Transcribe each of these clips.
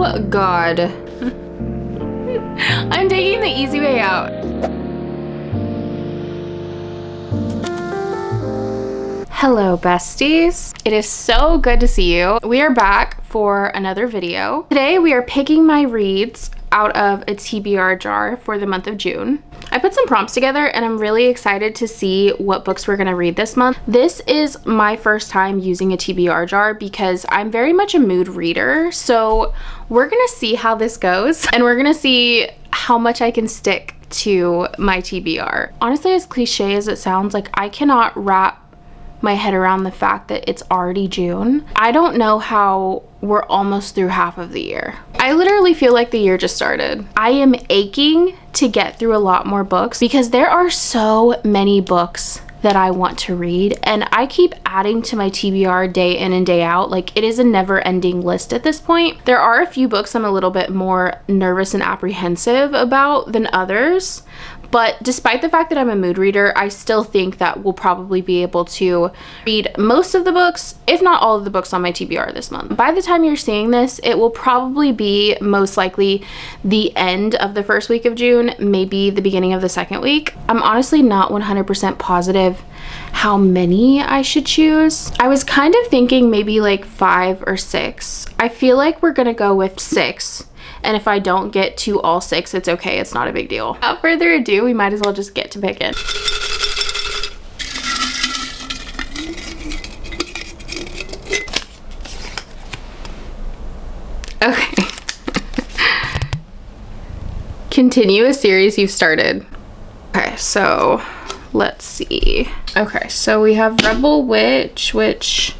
Oh God. I'm taking the easy way out. Hello besties. It is so good to see you. We are back for another video. Today we are picking my reads out of a TBR jar for the month of June. I put some prompts together and I'm really excited to see what books we're gonna read this month. This is my first time using a TBR jar because I'm very much a mood reader. So we're gonna see how this goes and we're gonna see how much I can stick to my TBR. Honestly, as cliche as it sounds, like I cannot wrap my head around the fact that it's already June. I don't know how we're almost through half of the year. I literally feel like the year just started. I am aching to get through a lot more books because there are so many books that I want to read and I keep adding to my TBR day in and day out. Like, it is a never-ending list at this point. There are a few books I'm a little bit more nervous and apprehensive about than others. But despite the fact that I'm a mood reader, I still think that we'll probably be able to read most of the books, if not all of the books on my TBR this month. By the time you're seeing this, it will probably be most likely the end of the first week of June, maybe the beginning of the second week. I'm honestly not 100% positive how many I should choose. I was kind of thinking maybe like 5 or 6. I feel like we're gonna go with 6. And if I don't get to all 6, it's okay. It's not a big deal. Without further ado, we might as well just get to picking. Okay. Continue a series you've started. Okay, so let's see. Okay, so we have Rebel Witch, which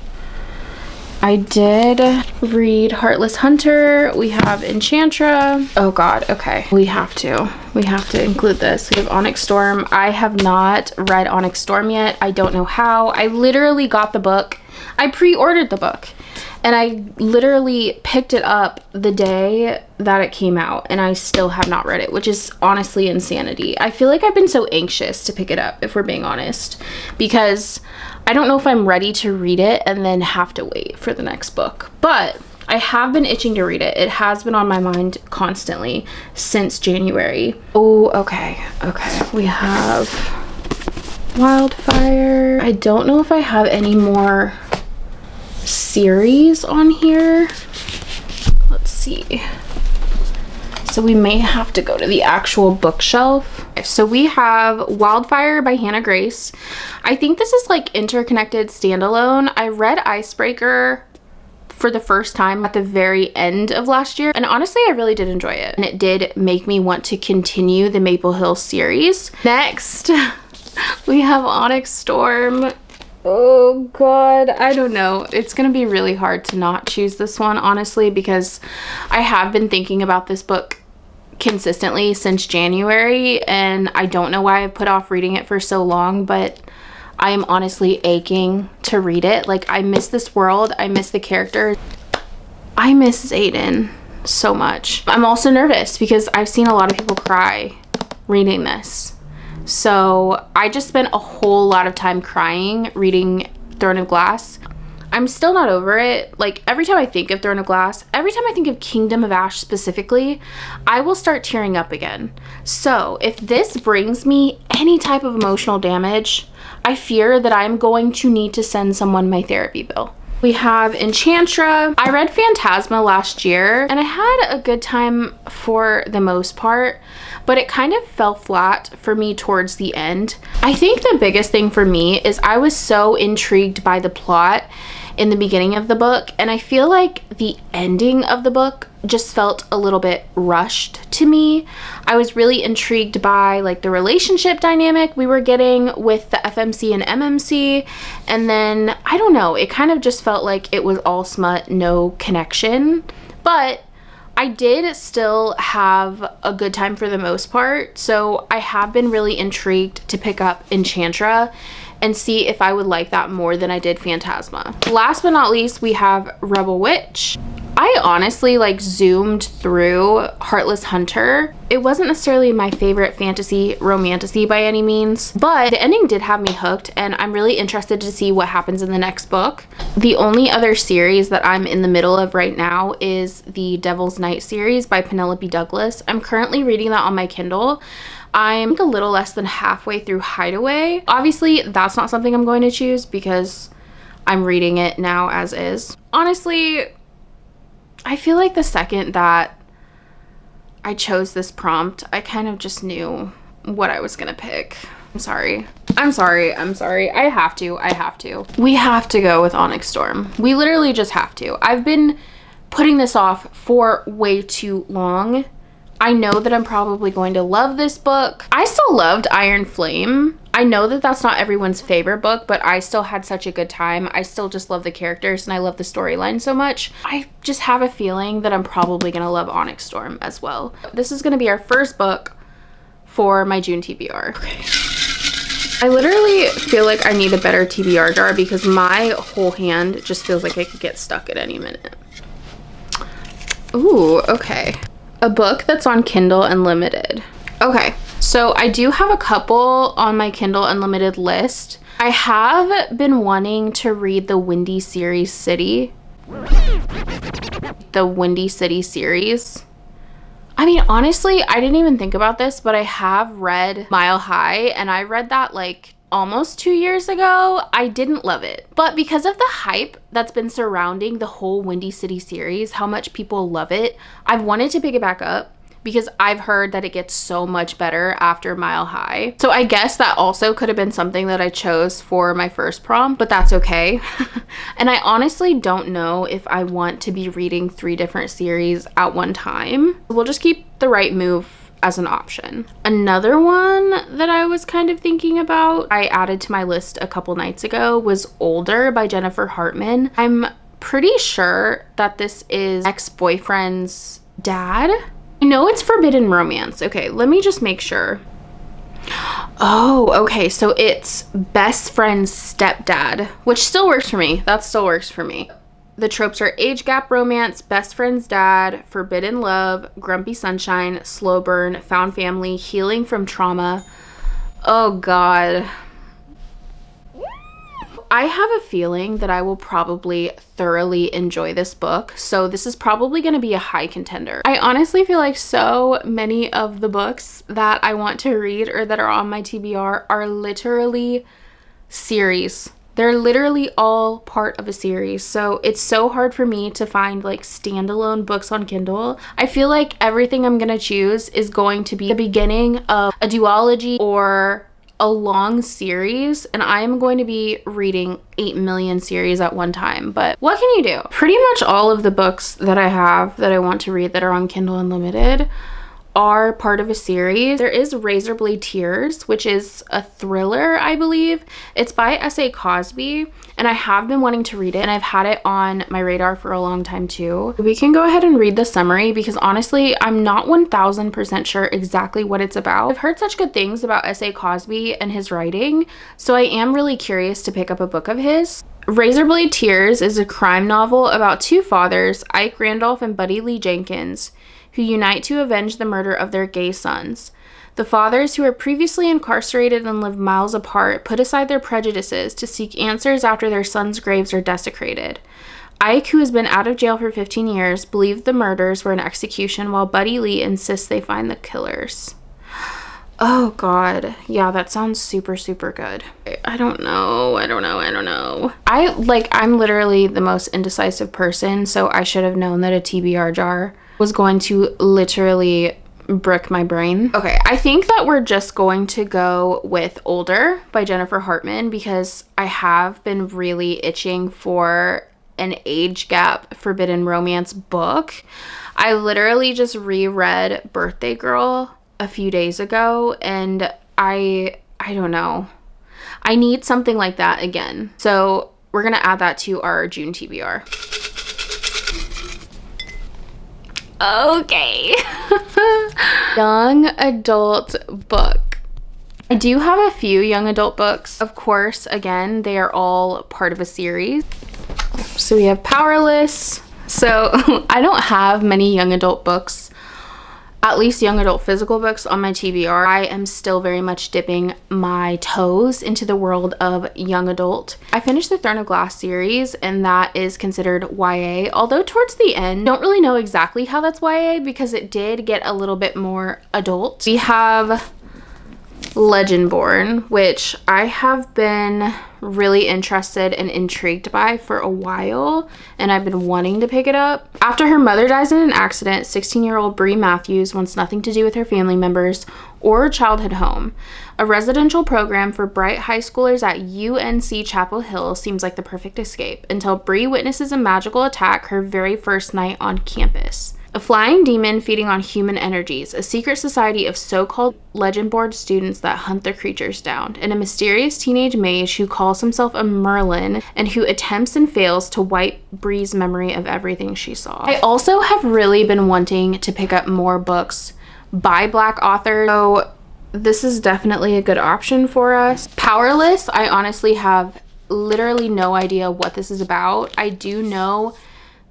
I did read. Heartless Hunter. We have Enchantra. Oh God, okay. We have to include this. We have Onyx Storm. I have not read Onyx Storm yet. I don't know how. I literally got the book. I pre-ordered the book and I literally picked it up the day that it came out and I still have not read it, which is honestly insanity. I feel like I've been so anxious to pick it up, if we're being honest, because I don't know if I'm ready to read it and then have to wait for the next book. But I have been itching to read it. It has been on my mind constantly since January. Oh, okay. Okay. We have Wildfire. I don't know if I have any more series on here. Let's see. So we may have to go to the actual bookshelf. So we have Wildfire by Hannah Grace. I think this is like interconnected standalone. I read Icebreaker for the first time at the very end of last year, and honestly I really did enjoy it, and it did make me want to continue the Maple Hill series. Next we have Onyx Storm. Oh God, I don't know. It's gonna be really hard to not choose this one, honestly, because I have been thinking about this book consistently since January and I don't know why I've put off reading it for so long, but I am honestly aching to read it. Like, I miss this world. I miss the characters. I miss Aiden so much. I'm also nervous because I've seen a lot of people cry reading this. So I just spent a whole lot of time crying reading Throne of Glass. I'm still not over it. Like, every time I think of Throne of Glass, every time I think of Kingdom of Ash specifically, I will start tearing up again. So if this brings me any type of emotional damage, I fear that I'm going to need to send someone my therapy bill. We have Enchantra. I read Phantasma last year and I had a good time for the most part, but it kind of fell flat for me towards the end. I think the biggest thing for me is I was so intrigued by the plot in the beginning of the book, and I feel like the ending of the book just felt a little bit rushed to me. I was really intrigued by like the relationship dynamic we were getting with the FMC and MMC, and then I don't know, it kind of just felt like it was all smut, no connection. But I did still have a good time for the most part, so I have been really intrigued to pick up Enchantra and see if I would like that more than I did Phantasma. Last but not least, we have Rebel Witch. I honestly like zoomed through Heartless Hunter. It wasn't necessarily my favorite fantasy romantasy by any means, but the ending did have me hooked, and I'm really interested to see what happens in the next book. The only other series that I'm in the middle of right now is the Devil's Night series by Penelope Douglas. I'm currently reading that on my Kindle. I'm a little less than halfway through Hideaway. Obviously, that's not something I'm going to choose because I'm reading it now as is. Honestly, I feel like the second that I chose this prompt, I kind of just knew what I was gonna pick. I'm sorry. I have to. We have to go with Onyx Storm. We literally just have to. I've been putting this off for way too long. I know that I'm probably going to love this book. I still loved Iron Flame. I know that that's not everyone's favorite book, but I still had such a good time. I still just love the characters and I love the storyline so much. I just have a feeling that I'm probably gonna love Onyx Storm as well. This is gonna be our first book for my June TBR. Okay. I literally feel like I need a better TBR jar because my whole hand just feels like it could get stuck at any minute. Ooh, okay. A book that's on Kindle Unlimited. Okay, so I do have a couple on my Kindle Unlimited list. I have been wanting to read the Windy City series. The Windy City series. I mean, honestly, I didn't even think about this, but I have read Mile High, and I read that like almost 2 years ago. I didn't love it, but because of the hype that's been surrounding the whole Windy City series, how much people love it, I've wanted to pick it back up because I've heard that it gets so much better after Mile High. So I guess that also could have been something that I chose for my first prompt, but that's okay. And I honestly don't know if I want to be reading 3 different series at one time. We'll just keep The Right Move as an option. Another one that I was kind of thinking about, I added to my list a couple nights ago, was Older by Jennifer Hartman. I'm pretty sure that this is ex-boyfriend's dad. I know it's forbidden romance. Okay, let me just make sure. Oh, okay, so it's best friend's stepdad, which still works for me. That still works for me. The tropes are age gap romance, best friend's dad, forbidden love, grumpy sunshine, slow burn, found family, healing from trauma. Oh God. I have a feeling that I will probably thoroughly enjoy this book, so this is probably going to be a high contender. I honestly feel like so many of the books that I want to read or that are on my TBR are literally series. They're literally all part of a series, so it's so hard for me to find like standalone books on Kindle. I feel like everything I'm gonna choose is going to be the beginning of a duology or a long series, and I'm going to be reading 8 million series at one time, but what can you do? Pretty much all of the books that I have that I want to read that are on Kindle Unlimited are part of a series. There is Razorblade Tears, which is a thriller, I believe. It's by S.A. Cosby, and I have been wanting to read it, and I've had it on my radar for a long time too. We can go ahead and read the summary because honestly, I'm not 1000% sure exactly what it's about. I've heard such good things about S.A. Cosby and his writing, so I am really curious to pick up a book of his. Razorblade Tears is a crime novel about 2 fathers, Ike Randolph and Buddy Lee Jenkins, who unite to avenge the murder of their gay sons. The fathers, who were previously incarcerated and lived miles apart, put aside their prejudices to seek answers after their sons' graves are desecrated. Ike, who has been out of jail for 15 years, believed the murders were an execution, while Buddy Lee insists they find the killers. Oh God. Yeah, that sounds super, super good. I don't know. I'm literally the most indecisive person, so I should have known that a TBR jar was going to literally brick my brain. Okay, I think that we're just going to go with Older by Jennifer Hartman because I have been really itching for an age gap forbidden romance book. I literally just reread Birthday Girl a few days ago, and I don't know. I need something like that again. So we're gonna add that to our June TBR. Okay. Young adult book. I do have a few young adult books. Of course, again, they are all part of a series. So we have Powerless, So I don't have many young adult books, at least young adult physical books on my TBR. I am still very much dipping my toes into the world of young adult. I finished the Throne of Glass series, and that is considered YA, although towards the end, don't really know exactly how that's YA because it did get a little bit more adult. We have Legendborn, which I have been really interested and intrigued by for a while, and I've been wanting to pick it up. After her mother dies in an accident, 16-year-old Bree Matthews wants nothing to do with her family members or childhood home. A residential program for bright high schoolers at UNC Chapel Hill seems like the perfect escape until Bree witnesses a magical attack her very first night on campus. A flying demon feeding on human energies, a secret society of so-called Legendborn students that hunt the creatures down, and a mysterious teenage mage who calls himself a Merlin and who attempts and fails to wipe Bree's memory of everything she saw. I also have really been wanting to pick up more books by Black authors, so this is definitely a good option for us. Powerless, I honestly have literally no idea what this is about. I do know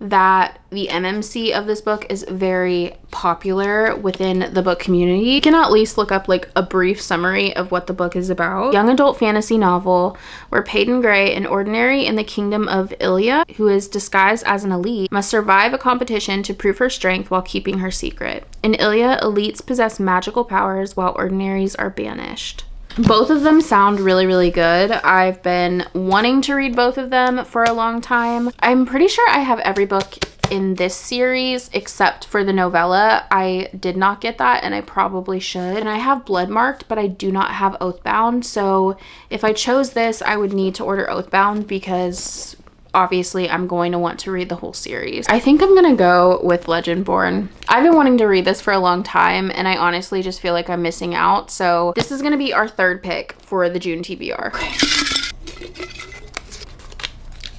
that the MMC of this book is very popular within the book community. You can at least look up like a brief summary of what the book is about. Young adult fantasy novel where Peyton Gray, an ordinary in the kingdom of Ilya, who is disguised as an elite, must survive a competition to prove her strength while keeping her secret. In Ilya, elites possess magical powers while ordinaries are banished. Both of them sound really, really good. I've been wanting to read both of them for a long time. I'm pretty sure I have every book in this series except for the novella. I did not get that, and I probably should. And I have Bloodmarked, but I do not have Oathbound. So if I chose this, I would need to order Oathbound because obviously I'm going to want to read the whole series. I think I'm gonna go with Legendborn. I've been wanting to read this for a long time, and I honestly just feel like I'm missing out. So this is gonna be our third pick for the June TBR.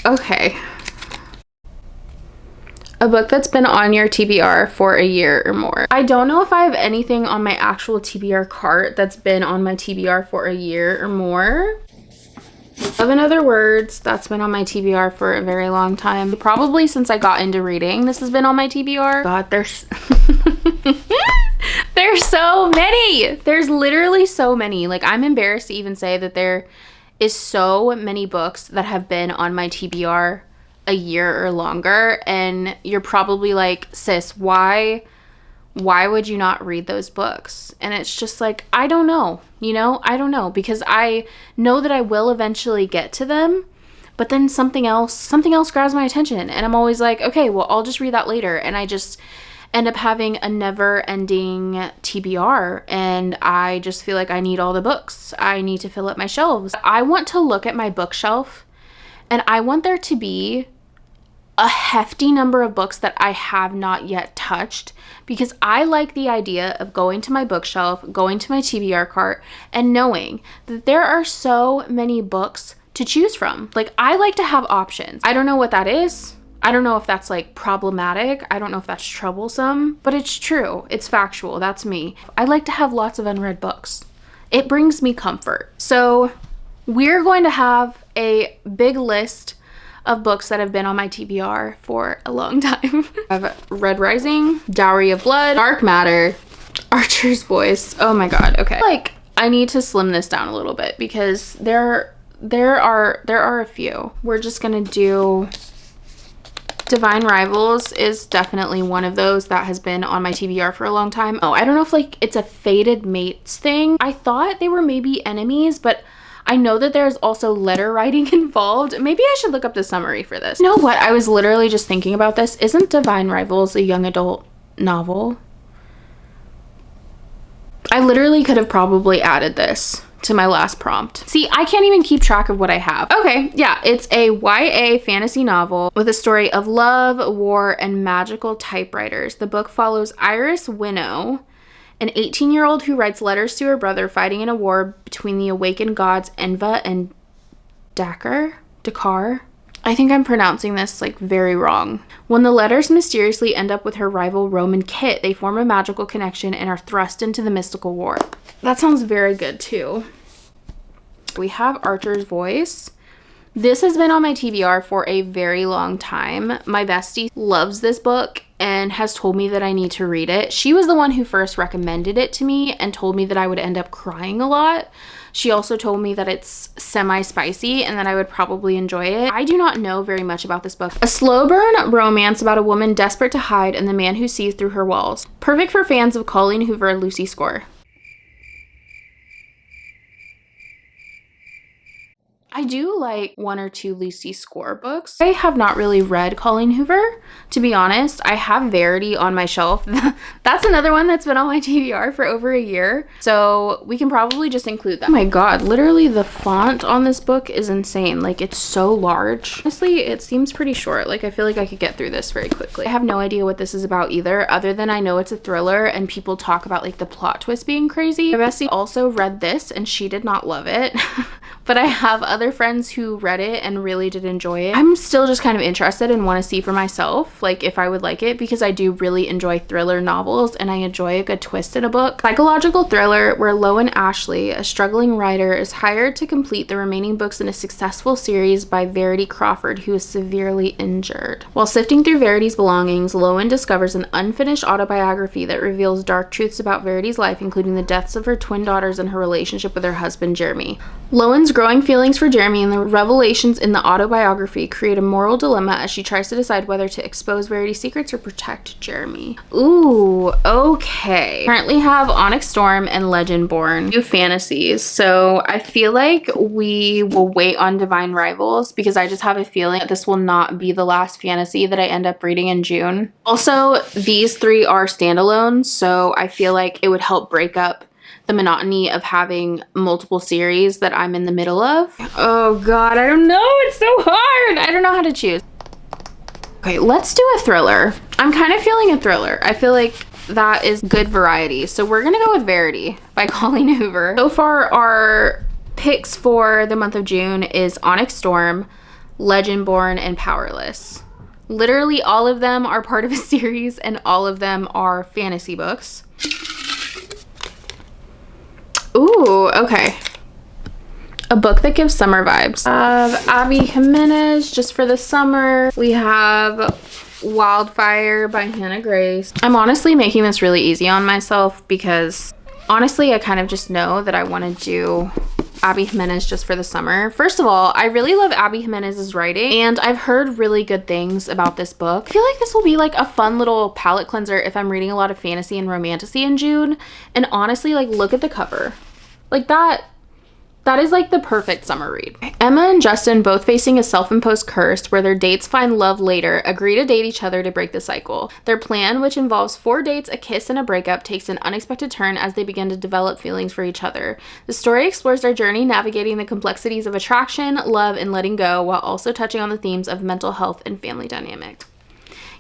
Okay. A book that's been on your TBR for a year or more. I don't know if I have anything on my actual TBR cart that's been on my TBR for a year or more. Love in Other Words, that's been on my TBR for a very long time. Probably since I got into reading, this has been on my TBR. God, there's there's so many. There's literally so many. Like, I'm embarrassed to even say that there is so many books that have been on my TBR a year or longer, and you're probably like, sis, why would you not read those books? And it's just like, I don't know, you know, I don't know, because I know that I will eventually get to them, but then something else grabs my attention, and I'm always like, okay, well, I'll just read that later, and I just end up having a never-ending TBR, and I just feel like I need all the books. I need to fill up my shelves. I want to look at my bookshelf, and I want there to be a hefty number of books that I have not yet touched, because I like the idea of going to my bookshelf, going to my TBR cart, and knowing that there are so many books to choose from. Like, I like to have options. I don't know what that is. I don't know if that's like problematic. I don't know if that's troublesome, but it's true. It's factual. That's me. I like to have lots of unread books. It brings me comfort. So we're going to have a big list of books that have been on my TBR for a long time. I have Red Rising, Dowry of Blood, Dark Matter, Archer's Voice. Oh my god, okay. Like, I need to slim this down a little bit because there are a few. We're just gonna do Divine Rivals is definitely one of those that has been on my TBR for a long time. Oh, I don't know if like it's a fated mates thing. I thought they were maybe enemies, but I know that there's also letter writing involved. Maybe I should look up the summary for this. You know what? I was literally just thinking about this. Isn't Divine Rivals a young adult novel? I literally could have probably added this to my last prompt. See, I can't even keep track of what I have. Okay, yeah, it's a YA fantasy novel with a story of love, war, and magical typewriters. The book follows Iris Winnow, an 18-year-old who writes letters to her brother fighting in a war between the awakened gods Enva and Dakar. I think I'm pronouncing this like very wrong. When the letters mysteriously end up with her rival Roman Kit, they form a magical connection and are thrust into the mystical war. That sounds very good too. We have Archer's Voice. This has been on my TBR for a very long time. My bestie loves this book and has told me that I need to read it. She was the one who first recommended it to me and told me that I would end up crying a lot. She also told me that it's semi-spicy and that I would probably enjoy it. I do not know very much about this book. A slow burn romance about a woman desperate to hide and the man who sees through her walls. Perfect for fans of Colleen Hoover and Lucy Score. I do like one or two Lucy Score books. I have not really read Colleen Hoover, to be honest. I have Verity on my shelf. That's another one that's been on my TBR for over a year. So we can probably just include that. Oh my god, literally the font on this book is insane. Like, it's so large. Honestly, it seems pretty short. Like, I feel like I could get through this very quickly. I have no idea what this is about either, other than I know it's a thriller and people talk about like the plot twist being crazy. My bestie also read this and she did not love it. But I have other friends who read it and really did enjoy it. I'm still just kind of interested and want to see for myself, like, if I would like it, because I do really enjoy thriller novels and I enjoy a good twist in a book. Psychological thriller where Lowen Ashley, a struggling writer, is hired to complete the remaining books in a successful series by Verity Crawford, who is severely injured. While sifting through Verity's belongings, Lowen discovers an unfinished autobiography that reveals dark truths about Verity's life, including the deaths of her twin daughters and her relationship with her husband, Jeremy. Lowen's growing feelings for Jeremy and the revelations in the autobiography create a moral dilemma as she tries to decide whether to expose Verity's secrets or protect Jeremy. Ooh, okay. Currently have Onyx Storm and Legendborn, new fantasies. So I feel like we will wait on Divine Rivals because I just have a feeling that this will not be the last fantasy that I end up reading in June. Also, these three are standalones, so I feel like it would help break up the monotony of having multiple series that I'm in the middle of. Oh god, I don't know. It's so hard. I don't know how to choose. Okay, let's do a thriller. I'm kind of feeling a thriller. I feel like that is good variety. So we're gonna go with Verity by Colleen Hoover. So far, our picks for the month of June is Onyx Storm, Legendborn, and Powerless. Literally all of them are part of a series and all of them are fantasy books. Ooh, okay. A book that gives summer vibes. Abby Jimenez, Just for the Summer. We have Wildfire by Hannah Grace. I'm honestly making this really easy on myself because honestly, I kind of just know that I want to do Abby Jimenez Just for the Summer. First of all, I really love Abby Jimenez's writing and I've heard really good things about this book. I feel like this will be like a fun little palette cleanser if I'm reading a lot of fantasy and romantasy in June. And honestly, like, look at the cover. Like that is like the perfect summer read. Emma and Justin, both facing a self-imposed curse where their dates find love later, agree to date each other to break the cycle. Their plan, which involves 4 dates, a kiss, and a breakup, takes an unexpected turn as they begin to develop feelings for each other. The story explores their journey navigating the complexities of attraction, love, and letting go, while also touching on the themes of mental health and family dynamics.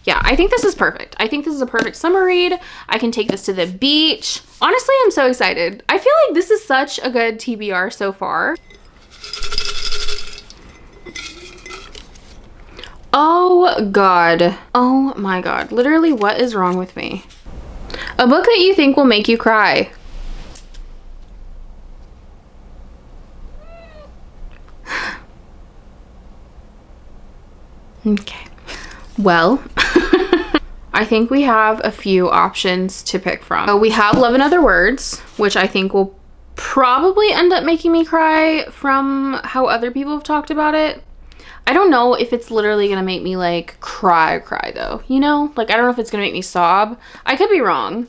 Yeah, I think this is perfect. I think this is a perfect summer read. I can take this to the beach. Honestly, I'm so excited. I feel like this is such a good TBR so far. Oh god. Oh my god. Literally, what is wrong with me? A book that you think will make you cry. Okay. Well, I think we have a few options to pick from. So we have Love in Other Words, which I think will probably end up making me cry from how other people have talked about it. I don't know if it's literally gonna make me like cry though, you know? Like, I don't know if it's gonna make me sob. I could be wrong.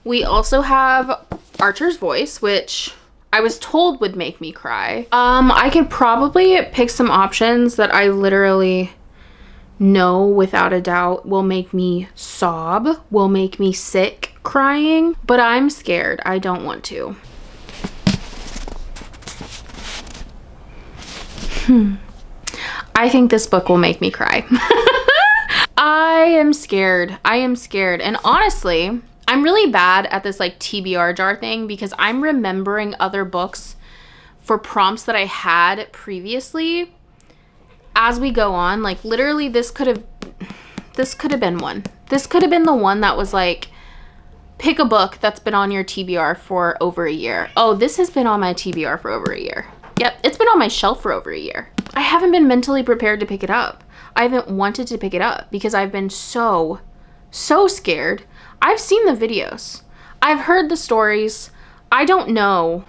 We also have Archer's Voice, which I was told would make me cry. I could probably pick some options that I literally know without a doubt will make me sob, will make me sick crying, but I'm scared. I don't want to. I think this book will make me cry. I am scared. I am scared. And honestly, I'm really bad at this like TBR jar thing because I'm remembering other books for prompts that I had previously as we go on. Like, literally, this could have been one. This could have been the one that was like, pick a book that's been on your TBR for over a year. Oh, this has been on my TBR for over a year. Yep, it's been on my shelf for over a year. I haven't been mentally prepared to pick it up. I haven't wanted to pick it up because I've been so scared. I've seen the videos. I've heard the stories. I don't know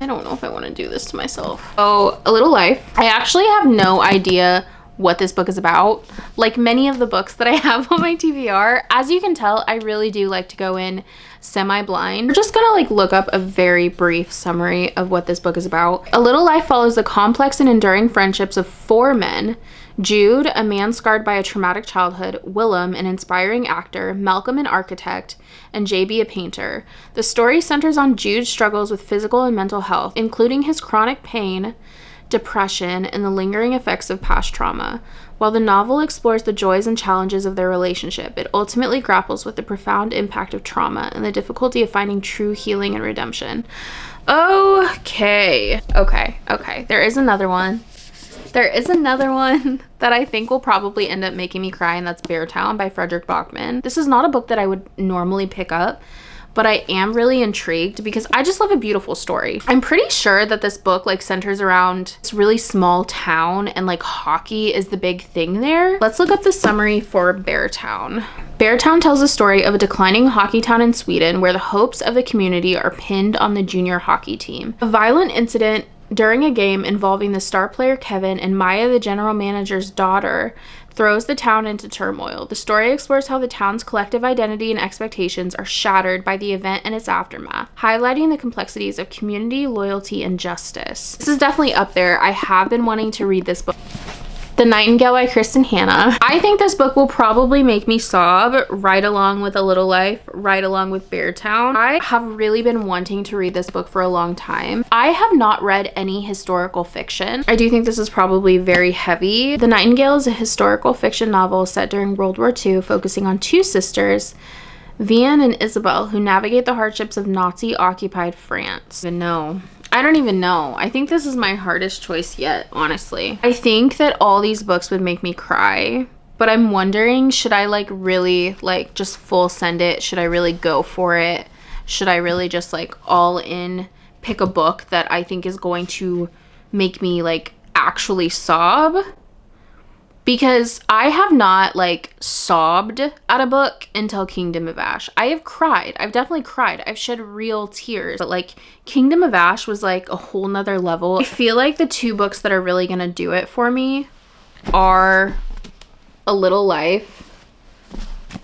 if I want to do this to myself. Oh, A Little Life. I actually have no idea what this book is about. Like many of the books that I have on my TBR, as you can tell, I really do like to go in semi-blind. We're just gonna like look up a very brief summary of what this book is about. A Little Life follows the complex and enduring friendships of 4 men: Jude, a man scarred by a traumatic childhood; Willem, an inspiring actor; Malcolm, an architect; and JB, a painter. The story centers on Jude's struggles with physical and mental health, including his chronic pain, depression, and the lingering effects of past trauma. While the novel explores the joys and challenges of their relationship, it ultimately grapples with the profound impact of trauma and the difficulty of finding true healing and redemption. Okay. There is another one. That I think will probably end up making me cry, and that's Beartown by Frederick Bachman. This is not a book that I would normally pick up, but I am really intrigued because I just love a beautiful story. I'm pretty sure that this book like centers around this really small town, and like hockey is the big thing there. Let's look up the summary for Beartown. Beartown tells the story of a declining hockey town in Sweden where the hopes of the community are pinned on the junior hockey team. A violent incident during a game involving the star player Kevin and Maya, the general manager's daughter, throws the town into turmoil. The story explores how the town's collective identity and expectations are shattered by the event and its aftermath, highlighting the complexities of community, loyalty, and justice. This is definitely up there. I have been wanting to read this book. The Nightingale by Kristen Hanna. I think this book will probably make me sob right along with A Little Life, right along with Beartown. I have really been wanting to read this book for a long time. I have not read any historical fiction. I do think this is probably very heavy. The Nightingale is a historical fiction novel set during World War II, focusing on 2 sisters, Vianne and Isabel, who navigate the hardships of Nazi-occupied France. I don't even know. I think this is my hardest choice yet, honestly. I think that all these books would make me cry, but I'm wondering, should I like really like just full send it? Should I really go for it? Should I really just like all in pick a book that I think is going to make me like actually sob? Because I have not like sobbed at a book until Kingdom of Ash. I have cried. I've definitely cried. I've shed real tears. But like Kingdom of Ash was like a whole nother level. I feel like the 2 books that are really gonna do it for me are A Little Life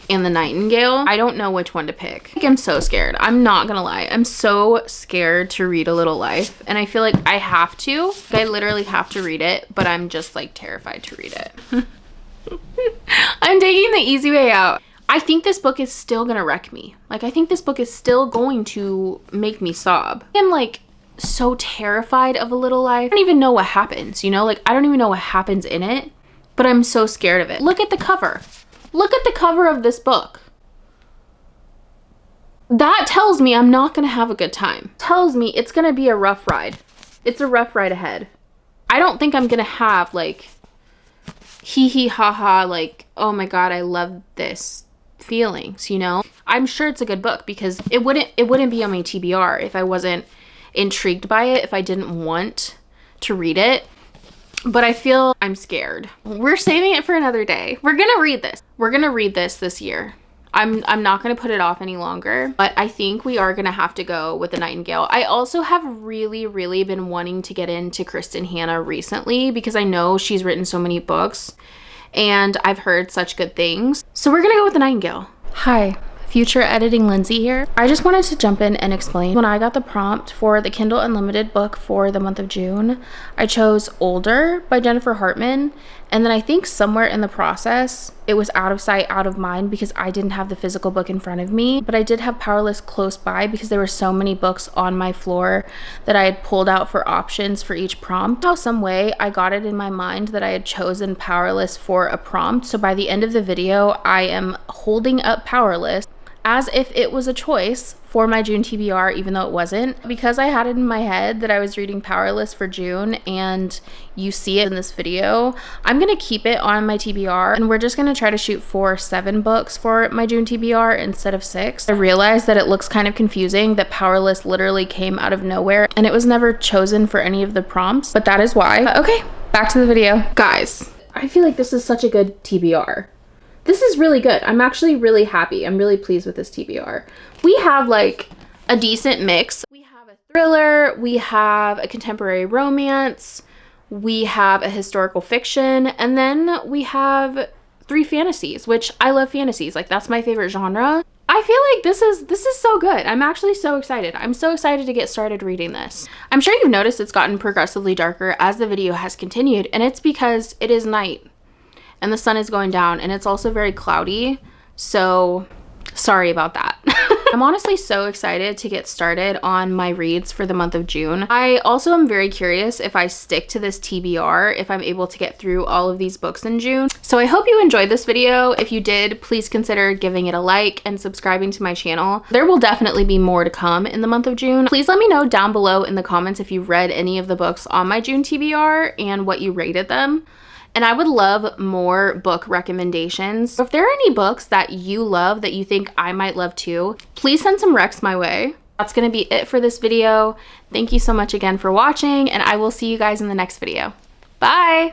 and The Nightingale. I don't know which one to pick. I'm so scared. I'm not gonna lie. I'm so scared to read A Little Life, and I feel like I have to. I literally have to read it, but I'm just like terrified to read it. I'm taking the easy way out. I think this book is still gonna wreck me. Like, I think this book is still going to make me sob. I'm like so terrified of A Little Life. I don't even know what happens, you know? Like, I don't even know what happens in it, but I'm so scared of it. Look at the cover. Look at the cover of this book. That tells me I'm not gonna have a good time. Tells me it's gonna be a rough ride. It's a rough ride ahead. I don't think I'm gonna have like hee hee ha ha, like, oh my god, I love this feelings, you know? I'm sure it's a good book because it wouldn't be on my TBR if I wasn't intrigued by it, if I didn't want to read it. But I feel I'm scared. We're saving it for another day. We're gonna read this. We're gonna read this year. I'm not gonna put it off any longer, but I think we are gonna have to go with The Nightingale. I also have really been wanting to get into Kristen Hanna recently because I know she's written so many books and I've heard such good things. So we're gonna go with The Nightingale. Hi. Future editing Lindsay here. I just wanted to jump in and explain. When I got the prompt for the Kindle Unlimited book for the month of June, I chose Older by Jennifer Hartman, and then I think somewhere in the process it was out of sight, out of mind because I didn't have the physical book in front of me, but I did have Powerless close by because there were so many books on my floor that I had pulled out for options for each prompt. How some way I got it in my mind that I had chosen Powerless for a prompt, so by the end of the video I am holding up Powerless as if it was a choice for my June TBR, even though it wasn't. Because I had it in my head that I was reading Powerless for June and you see it in this video, I'm gonna keep it on my TBR and we're just gonna try to shoot for 7 books for my June TBR instead of 6. I realized that it looks kind of confusing that Powerless literally came out of nowhere and it was never chosen for any of the prompts, but that is why. Okay, back to the video. Guys, I feel like this is such a good TBR. This is really good. I'm actually really happy. I'm really pleased with this TBR. We have like a decent mix. We have a thriller, we have a contemporary romance, we have a historical fiction, and then we have 3 fantasies, which I love fantasies. Like, that's my favorite genre. I feel like this is so good. I'm actually so excited. I'm so excited to get started reading this. I'm sure you've noticed it's gotten progressively darker as the video has continued, and it's because it is night and the sun is going down, and it's also very cloudy, so sorry about that. I'm honestly so excited to get started on my reads for the month of June. I also am very curious if I stick to this TBR, if I'm able to get through all of these books in June. So I hope you enjoyed this video. If you did, please consider giving it a like and subscribing to my channel. There will definitely be more to come in the month of June. Please let me know down below in the comments if you've read any of the books on my June TBR and what you rated them. And I would love more book recommendations. If there are any books that you love that you think I might love too, please send some recs my way. That's gonna be it for this video. Thank you so much again for watching, and I will see you guys in the next video. Bye!